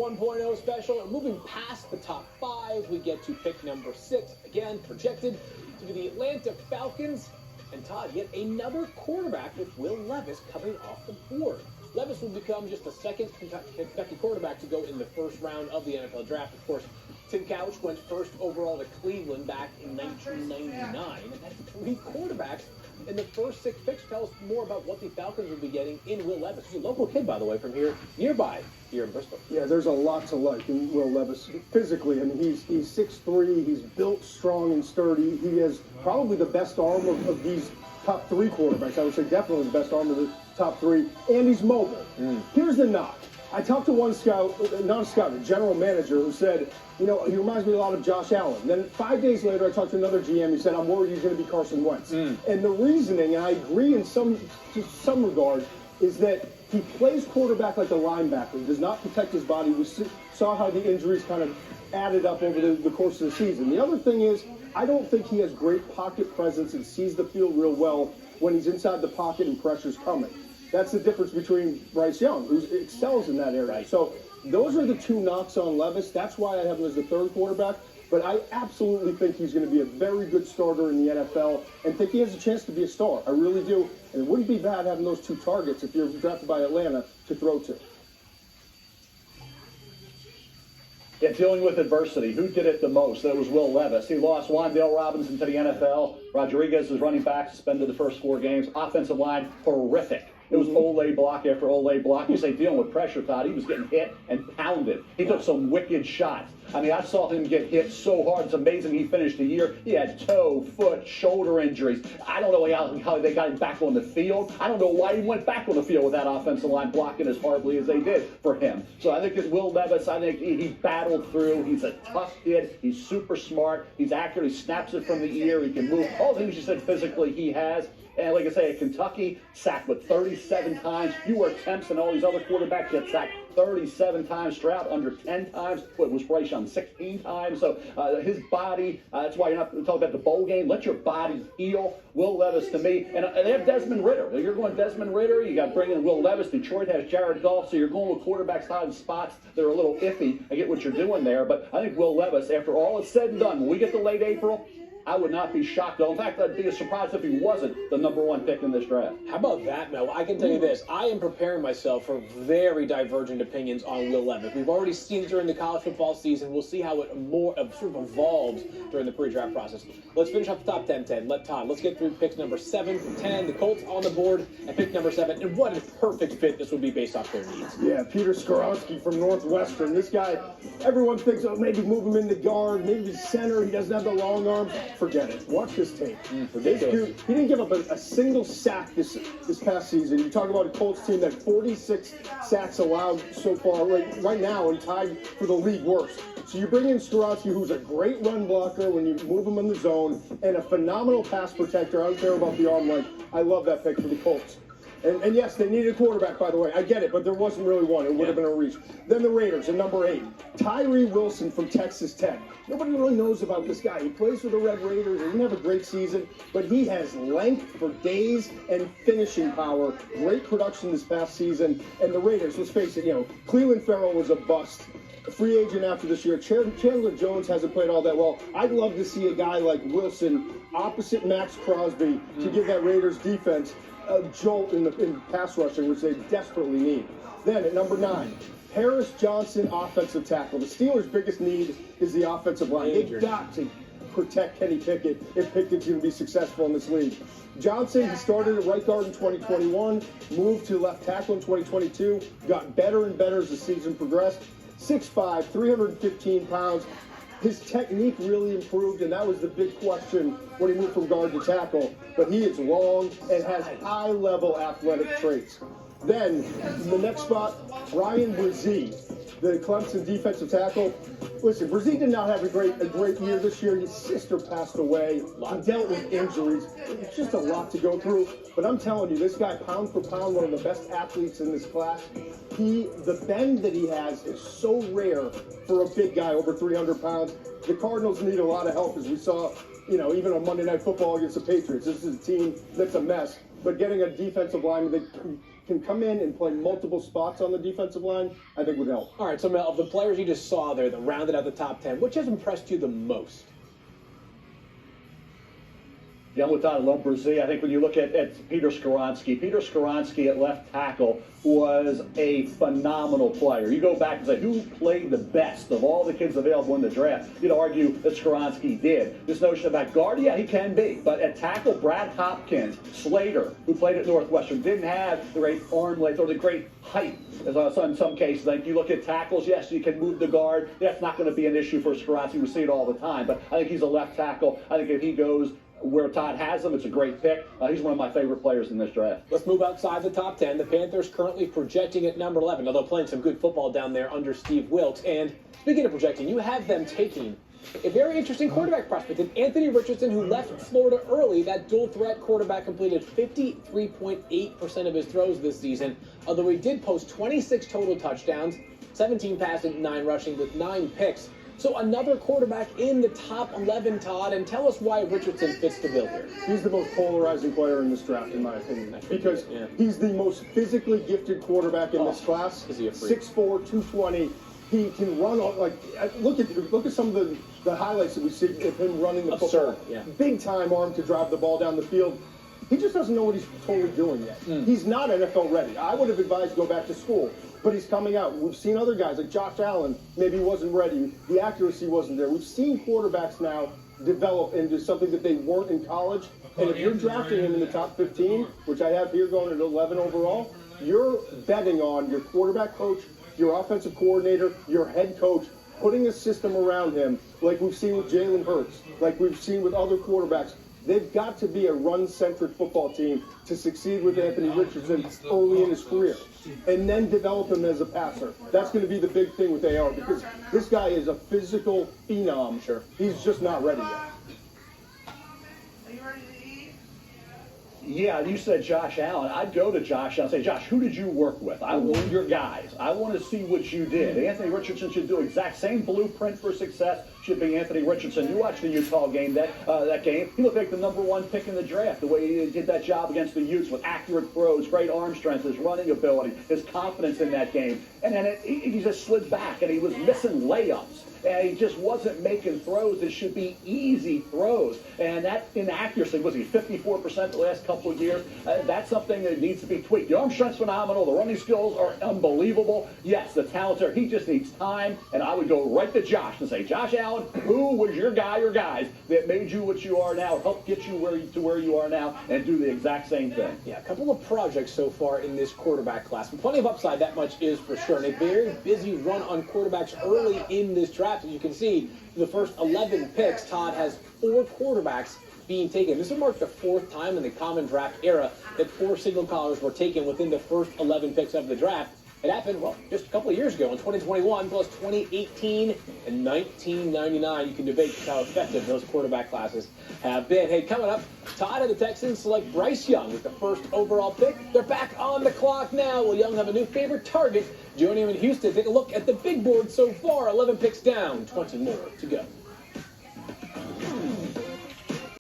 1.0 special. Moving past the top 5, we get to pick number 6. Again, projected to be the Atlanta Falcons. And Todd, yet another quarterback with Will Levis coming off the board. Levis will become just the second Kentucky quarterback to go in the first round of the NFL draft. Of course, Tim Couch went first overall to Cleveland back in 1999. And that's 3 quarterbacks in the first 6 picks. Tell us more about what the Falcons will be getting in Will Levis. He's a local kid, by the way, from nearby here in Bristol. Yeah, there's a lot to like in Will Levis physically. I mean, he's 6'3", he's built strong and sturdy. He has probably the best arm of these top 3 quarterbacks. I would say definitely the best arm of the top 3, and he's mobile. Here's the knock. I talked to one scout, not a scout, a general manager, who said, he reminds me a lot of Josh Allen. Then 5 days later, I talked to another GM. He said, I'm worried he's going to be Carson Wentz. And the reasoning, and I agree to some regard, is that he plays quarterback like a linebacker. He does not protect his body. We saw how the injuries kind of added up over the course of the season. The other thing is, I don't think he has great pocket presence and sees the field real well when he's inside the pocket and pressure's coming. That's the difference between Bryce Young, who excels in that area. Right. So those are the 2 knocks on Levis. That's why I have him as the 3rd quarterback. But I absolutely think he's going to be a very good starter in the NFL and think he has a chance to be a star. I really do. And it wouldn't be bad having those 2 targets if you're drafted by Atlanta to throw to. Yeah, dealing with adversity. Who did it the most? That was Will Levis. He lost Wan'Dale Robinson to the NFL. Rodriguez is running back, suspended the first 4 games. Offensive line, horrific. It was Olay block after Olay block. You say dealing with pressure, Todd. He was getting hit and pounded. He took some wicked shots. I mean, I saw him get hit so hard. It's amazing he finished the year. He had toe, foot, shoulder injuries. I don't know how they got him back on the field. I don't know why he went back on the field with that offensive line blocking as horribly as they did for him. So I think it's Will Levis. I think he battled through. He's a tough kid. He's super smart. He's accurate. He snaps it from the ear. He can move. All the things you said physically he has. And like I say, at Kentucky, sacked with 37 times. Fewer attempts than all these other quarterbacks get sacked 37 times. Stroud under 10 times. What was Bryce Young 16 times? So his body, that's why you're not talking about the bowl game. Let your body heal. Will Levis to me. And they have Desmond Ritter. You're going Desmond Ritter. You got to bring in Will Levis. Detroit has Jared Goff. So you're going with quarterbacks out in spots that are a little iffy. I get what you're doing there. But I think Will Levis, after all is said and done, when we get to late April, I would not be shocked, though. In fact, I'd be surprised if he wasn't the number 1 pick in this draft. How about that, Mel? I can tell you this. I am preparing myself for very divergent opinions on Will Levis. We've already seen it during the college football season. We'll see how it sort of evolves during the pre-draft process. Let's finish up the top 10. Let's get through picks number 7 through 10. The Colts on the board at pick number 7. And what a perfect fit this would be based off their needs. Yeah, Peter Skoronsky from Northwestern. This guy, everyone thinks, maybe move him into guard, maybe center. He doesn't have the long arms. Forget it. Watch this tape. This dude, he didn't give up a single sack this past season. You talk about a Colts team that 46 sacks allowed so far right now and tied for the league worst. So you bring in Skoronsky, who's a great run blocker when you move him in the zone, and a phenomenal pass protector. I don't care about the arm length. I love that pick for the Colts. And yes, they needed a quarterback, by the way. I get it, but there wasn't really one. It would have been a reach. Then the Raiders at number 8. Tyree Wilson from Texas Tech. Nobody really knows about this guy. He plays for the Red Raiders. He didn't have a great season, but he has length for days and finishing power. Great production this past season. And the Raiders, let's face it, Cleveland Farrell was a bust. A free agent after this year. Chandler Jones hasn't played all that well. I'd love to see a guy like Wilson opposite Max Crosby to give that Raiders defense a jolt in pass rushing, which they desperately need. Then at number 9, Paris Johnson, offensive tackle. The Steelers' biggest need is the offensive line. They've got to protect Kenny Pickett if Pickett's going to be successful in this league. Johnson, he started at right guard in 2021, moved to left tackle in 2022, got better and better as the season progressed. 6'5", 315 pounds. His technique really improved, and that was the big question when he moved from guard to tackle. But he is long and has high-level athletic traits. Then, in the next spot, Ryan Brzee, the Clemson defensive tackle. Listen, Brzee did not have a great year this year. His sister passed away. He dealt with injuries. It's just a lot to go through. But I'm telling you, this guy, pound for pound, one of the best athletes in this class. The bend that he has is so rare for a big guy over 300 pounds. The Cardinals need a lot of help, as we saw, even on Monday Night Football against the Patriots. This is a team that's a mess. But getting a defensive lineman that can come in and play multiple spots on the defensive line, I think would help. All right, so Mel, of the players you just saw there that rounded out the top 10, which has impressed you the most? Yeah, I'm with Todd Lomperzy. I think when you look at Peter Skoronski at left tackle was a phenomenal player. You go back and say, who played the best of all the kids available in the draft? You'd argue that Skoronski did. This notion about guard, yeah, he can be. But at tackle, Brad Hopkins, Slater, who played at Northwestern, didn't have the great arm length or the great height. As I saw in some cases, like you look at tackles, yes, you can move the guard. That's not going to be an issue for Skoronski. We see it all the time. But I think he's a left tackle. I think if he goes where Todd has him, it's a great pick. He's one of my favorite players in this draft. Let's move outside the top 10. The Panthers currently projecting at number 11, although playing some good football down there under Steve Wilkes. And speaking of projecting, you have them taking a very interesting quarterback prospect, Anthony Richardson, who left Florida early. That dual threat quarterback completed 53.8% of his throws this season, although he did post 26 total touchdowns, 17 passing, 9 rushing with 9 picks. So another quarterback in the top 11, Todd, and tell us why Richardson fits the bill here. He's the most polarizing player in this draft, in my opinion, because he's the most physically gifted quarterback in this class. Is he a freak? 6'4", 220. He can run look at some of the highlights that we see of him running the football. Yeah. Big time arm to drive the ball down the field. He just doesn't know what he's totally doing yet. He's not NFL ready. I would have advised go back to school. But he's coming out. We've seen other guys like Josh Allen, maybe he wasn't ready. The accuracy wasn't there. We've seen quarterbacks now develop into something that they weren't in college. And if you're drafting him in the top 15, which I have here going at 11 overall, you're betting on your quarterback coach, your offensive coordinator, your head coach, putting a system around him like we've seen with Jalen Hurts, like we've seen with other quarterbacks. They've got to be a run-centric football team to succeed with Anthony Richardson early in his career, and then develop him as a passer. That's going to be the big thing with AR, because this guy is a physical phenom. Sure. He's just not ready yet. Are you ready to eat? Yeah, you said Josh Allen. I'd go to Josh Allen and say, Josh, who did you work with? I want your guys. I want to see what you did. Anthony Richardson should do exact same blueprint for success. Should be Anthony Richardson. You watched the Utah game, that game. He looked like the #1 pick in the draft, the way he did that job against the Utes with accurate throws, great arm strength, his running ability, his confidence in that game. And then he just slid back, and he was missing layups. And he just wasn't making throws that should be easy throws. And that inaccuracy, was he 54% the last couple of years? That's something that needs to be tweaked. The arm strength's phenomenal. The running skills are unbelievable. Yes, the talent's there. He just needs time. And I would go right to Josh and say, Josh Allen, who was your guy or guys that made you what you are now, helped get you to where you are now, and do the exact same thing? Yeah, a couple of projects so far in this quarterback class. And plenty of upside, that much is for sure. And a very busy run on quarterbacks early in this draft. As you can see, the first 11 picks, Todd has 4 quarterbacks being taken. This will mark the 4th time in the common draft era that 4 signal callers were taken within the first 11 picks of the draft. It happened, well, just a couple of years ago in 2021, plus 2018 and 1999. You can debate just how effective those quarterback classes have been. Hey, coming up, Todd and the Texans select Bryce Young with the first overall pick. They're back on the clock now. Will Young have a new favorite target? Joining him in Houston, take a look at the big board so far. 11 picks down, 20 more to go.